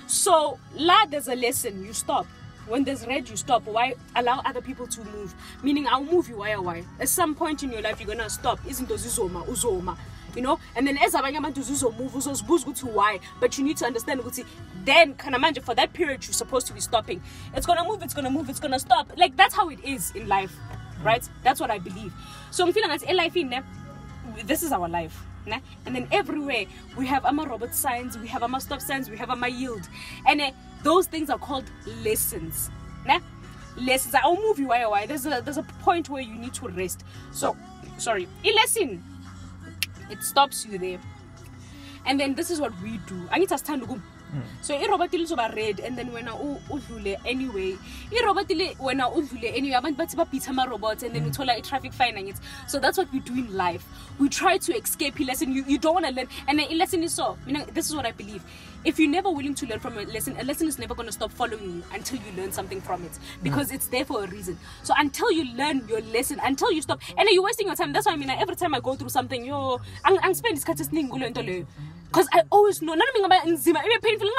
So la there's a lesson, you stop. When there's red, you stop. Why allow other people to move? Meaning, I'll move you. Why? At some point in your life, you're gonna stop. Isn't uzoma? You know? And then as abantu move, to why? But you need to understand. Then, for that period, you're supposed to be stopping. It's gonna move. It's gonna stop. Like that's how it is in life, right? That's what I believe. So I'm feeling as a life in this is our life. And then everywhere we have robot signs, we have stop signs, we have yield, and those things are called lessons. Lessons. I'll move you. Why? There's a point where you need to rest. So, sorry. A lesson. It stops you there, and then this is what we do. I need to stand. So robot is red, and then when udlule anyway, robot when udlule anyway, abantu beat robots, and then we told a traffic fine. So that's what we do in life. We try to escape a lesson. You don't want to learn, and a lesson is so. This is what I believe. If you're never willing to learn from a lesson is never going to stop following you until you learn something from it, because it's there for a reason. So until you learn your lesson, until you stop, and you're wasting your time. That's why every time I go through something, I'm spending this because I always know. It's painful.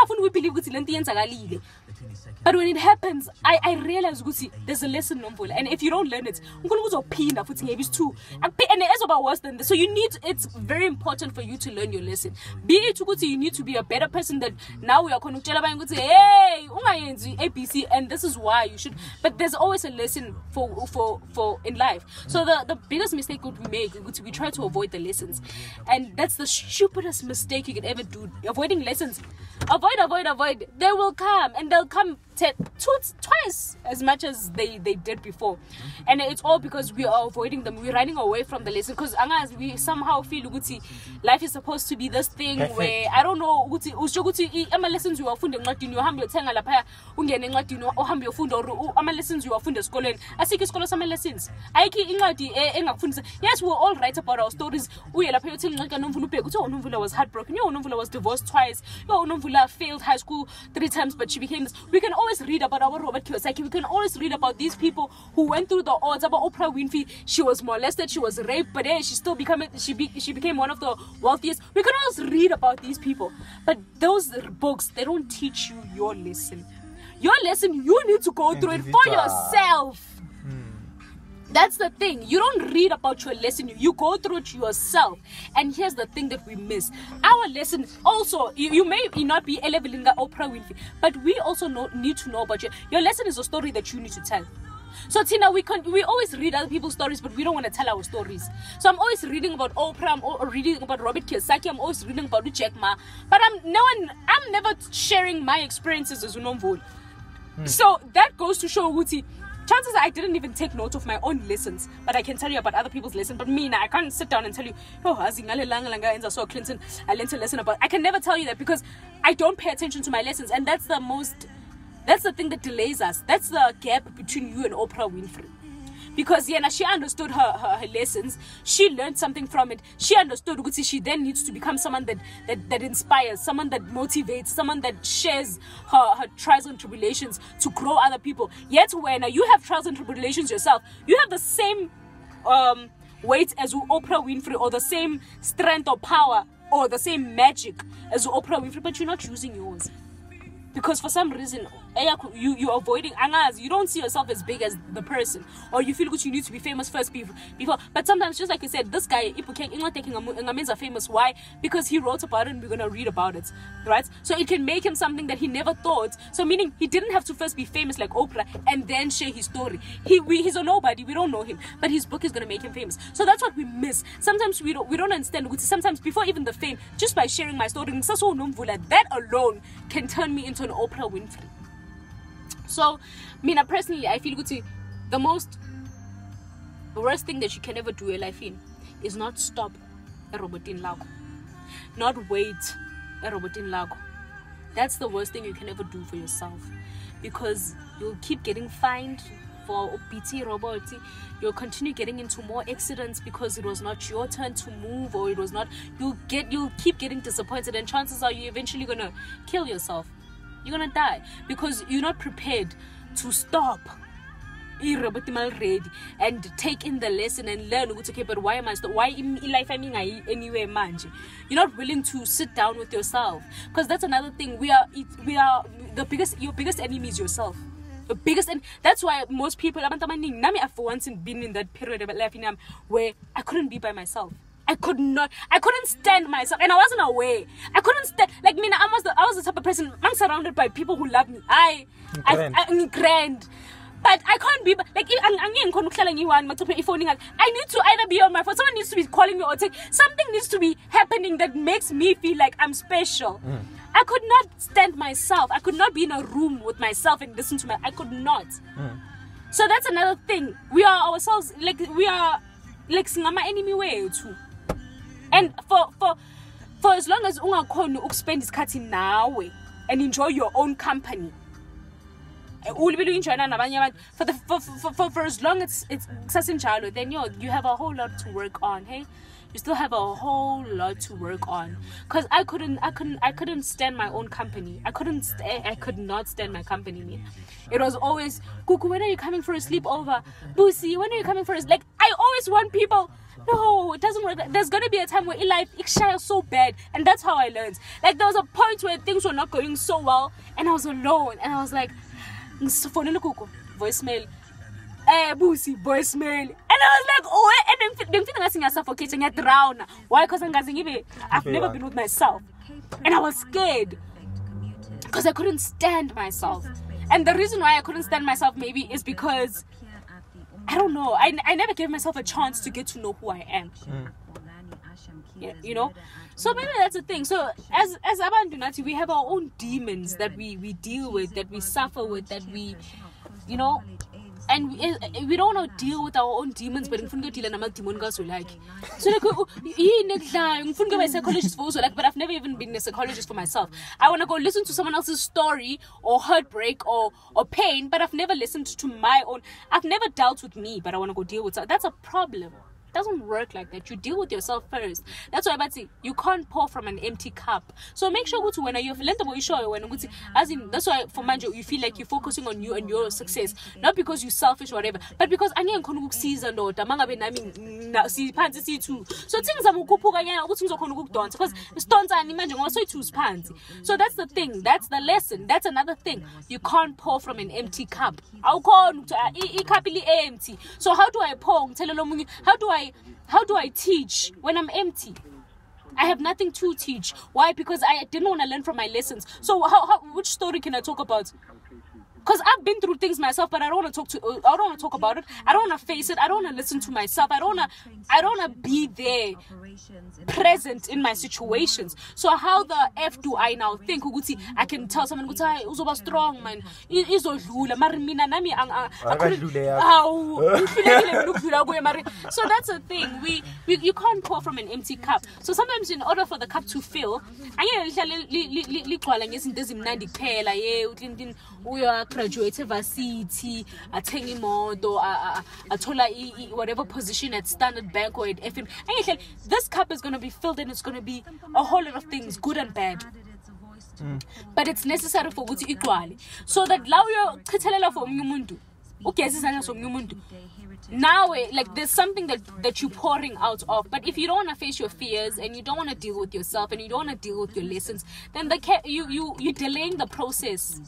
But when it happens, I realize there's a lesson, and if you don't learn it, it's too. And it's about worse than this. So it's very important for you to learn your lesson. Be it you need to be a better person. That now we are going to tell about hey, ABC, and this is why you should. But there's always a lesson for in life. So the biggest mistake we make, we try to avoid the lessons, and that's the stupidest mistake you can ever do. Avoiding lessons. Avoid. They will come, and they'll come twice as much as they did before, and it's all because we are avoiding them. We're running away from the lesson because we somehow feel life is supposed to be this thing where I don't know lessons you are funding you hambe uthenga lapha ungene encwadini ohambe uyofunda or lessons you are funding esikoleni asikho isikolo sama lessons ayikho incwadi engakufundisa. Yes, we'll all write about our stories. Uye lapha uyothi incwadi kaNomvula ubheka uthi uNomvula was heartbroken, uNomvula was divorced twice, uNomvula failed high school 3 times but she became this. We can always read about our Robert Kiyosaki. We can always read about these people who went through the odds. About Oprah Winfrey, she was molested, she was raped, but she still became one of the wealthiest. We can always read about these people, but those books, they don't teach you your lesson. Your lesson, you need to go through it for yourself. That's the thing. You don't read about your lesson. You go through it yourself. And here's the thing that we miss. Our lesson also, you may not be leveling Oprah Winfrey, but we also need to know about your lesson is a story that you need to tell. So Tina, we always read other people's stories, but we don't want to tell our stories. So I'm always reading about Oprah, I'm reading about Robert Kiyosaki, I'm always reading about Jack Ma, but I'm never sharing my experiences as Unomvula. So that goes to show Wuti. Chances are I didn't even take note of my own lessons, but I can tell you about other people's lessons. But me, I can't sit down and tell you, so Clinton, I learned a lesson about. I can never tell you that because I don't pay attention to my lessons, and that's the thing that delays us. That's the gap between you and Oprah Winfrey. Because she understood her lessons. She learned something from it. She understood she then needs to become someone that inspires, someone that motivates, someone that shares her trials and tribulations to grow other people. Yet when you have trials and tribulations yourself, you have the same weight as Oprah Winfrey, or the same strength or power or the same magic as Oprah Winfrey, but you're not using yours. Because for some reason, you're avoiding angas. You don't see yourself as big as the person, or you feel you need to be famous first before. But sometimes, just like you said, this guy, Ipuke famous. Why? Because he wrote about it and we're going to read about it, right? So it can make him something that he never thought. So meaning he didn't have to first be famous like Oprah and then share his story. He's a nobody. We don't know him, but his book is going to make him famous. So that's what we miss. Sometimes we don't understand. Sometimes before even the fame, just by sharing my story, that alone can turn me into an Oprah Winfrey. So, Mina, personally, I feel the worst thing that you can ever do in life is not stop a robotin lago, not wait a robotin lago. That's the worst thing you can ever do for yourself, because you'll keep getting fined for BT robot. You'll continue getting into more accidents because it was not your turn to move, or it was not. You'll keep getting disappointed, and chances are you're eventually gonna kill yourself. You're gonna die because you're not prepared to stop ready and take in the lesson and learn, okay, but why in life I mean anyway manje? You're not willing to sit down with yourself, because that's another thing. We are your biggest enemy is yourself. The biggest, and that's why most people, I've once been in that period of life where I couldn't be by myself. I couldn't stand myself, and I wasn't aware. I couldn't stand, like me. I was the type of person. I'm surrounded by people who love me. I'm grand, but I can't be like. I need to either be on my phone. Someone needs to be calling me or something needs to be happening that makes me feel like I'm special. I could not stand myself. I could not be in a room with myself and listen to I could not. So that's another thing. We are ourselves, like we are like my enemy way too. And for as long as ungakhona spend isikhathi nawe and enjoy your own company, for as long as it's sasinjalo, then you have a whole lot to work on. Hey, you still have a whole lot to work on. Because I couldn't stand my own company. I could not stand my company, man. It was always, Kuku, when are you coming for a sleepover? Boosie, when are you coming for a like I always want people. No, it doesn't work. There's gonna be a time where life is so bad, and that's how I learned. Like there was a point where things were not going so well, and I was alone, and I was like, voicemail. Boosie, voicemail. And I was like, oh, and then I'm suffocating, I drown. Why? Because I've never been with myself. And I was scared. Because I couldn't stand myself. And the reason why I couldn't stand myself maybe is because, I don't know, I never gave myself a chance to get to know who I am. Yeah, you know? So maybe that's the thing. So as Abantu Nathi, we have our own demons that we deal with, that we suffer with, that we, you know, and we don't want to deal with our own demons, but we deal with demon girls we like. So like, a psychologist for like, but I've never even been a psychologist for myself. I want to go listen to someone else's story or heartbreak or pain, but I've never listened to my own. I've never dealt with me, but I want to go deal with. That's a problem. It doesn't work like that. You deal with yourself first. That's why I say you can't pour from an empty cup. So make sure when you as in that's why for Manjo you feel like you're focusing on you and your success, not because you're selfish or whatever, but because season or see too. So things are because stones are imagine so that's the thing. That's the lesson. That's another thing. You can't pour from an empty cup. Cup empty. So how do I pour? How do I teach when I'm empty? I have nothing to teach. Why? Because I didn't want to learn from my lessons. So which story can I talk about? Because I've been through things myself, but I don't want to talk about it. I don't want to face it. I don't want to listen to myself. I don't want to be there, present in my situations. So how the F do I now think? I can tell someone, "Uzoba strong, man. Izodlula, mara mina nami So that's the thing. You can't pour from an empty cup. So sometimes in order for the cup to fill, graduate varsity, attending modo, whatever position at Standard Bank or at FM. And this cup is going to be filled and it's going to be a whole lot of things, good and bad. But it's necessary for you equally. So that now you're for umuntu. Okay, this is from umuntu. Now, like there's something that you're pouring out of, but if you don't want to face your fears and you don't want to deal with yourself and you don't want to deal with your lessons, then you're delaying the process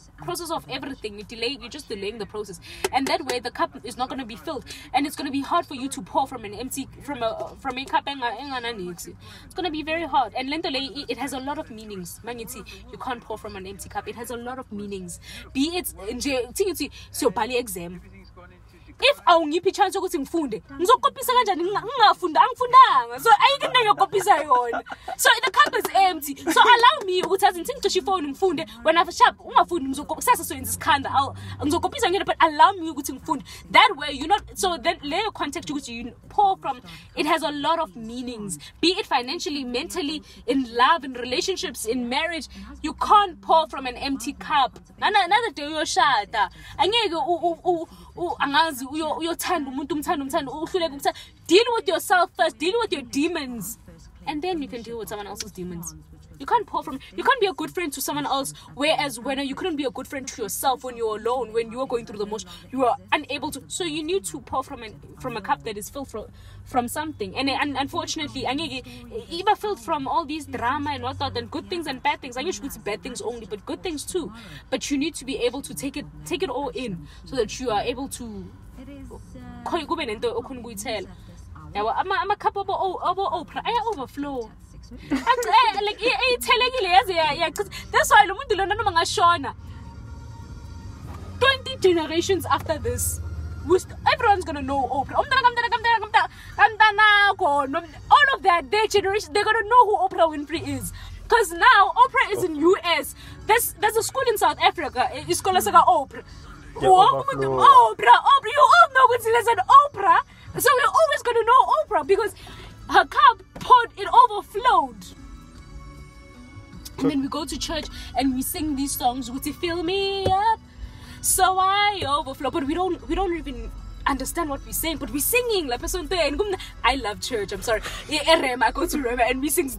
of everything. You're just delaying the process, and that way the cup is not going to be filled, and it's going to be hard for you to pour from a cup. It's going to be very hard, and it has a lot of meanings. You can't pour from an empty cup. It has a lot of meanings. Be it so Bali exam. If awungiphi chance ukuthi ngifunde ngizokopisa kanjani angifundanga so ayikho ngiyokopisa yona so the cup is empty so allow me ukuthi azinthi ngicishe phone ngifunde when I sharp ungafundi ngizokopisa so isikhanda ngizokopisa ngene but allow me ukuthi ngifunde that way you're not so then layer context ukuthi you pour from it has a lot of meanings be it financially mentally in love in relationships in marriage you can't pour from an empty cup another day uyoshada angeke angazi uyothanda umuntu umthanda uhluleke ukuthi deal with yourself first, deal with your demons, and then you can deal with someone else's demons. You can't pour from. You can't be a good friend to someone else. Whereas when you couldn't be a good friend to yourself when you're alone, when you are going through the most, you are unable to. So you need to pour from a cup that is filled from something. And unfortunately, even filled from all these drama and whatnot, and good things and bad things. I guess you could say bad things only, but good things too. But you need to be able to take it all in, so that you are able to. I'm a cup of Oprah. I overflow. Like that's why 20 generations after this, everyone's gonna know Oprah. All of their generation, they're gonna know who Oprah Winfrey is. Because now Oprah is in US. There's a school in South Africa. It's called Oprah. Yeah, Oprah. You all know there's an Oprah. So we're always gonna know Oprah because her cup it overflowed. And then we go to church and we sing these songs, would you fill me up so I overflow? But we don't even understand what we're saying, but we're singing like I love church. I'm sorry. I go to Rema and we sing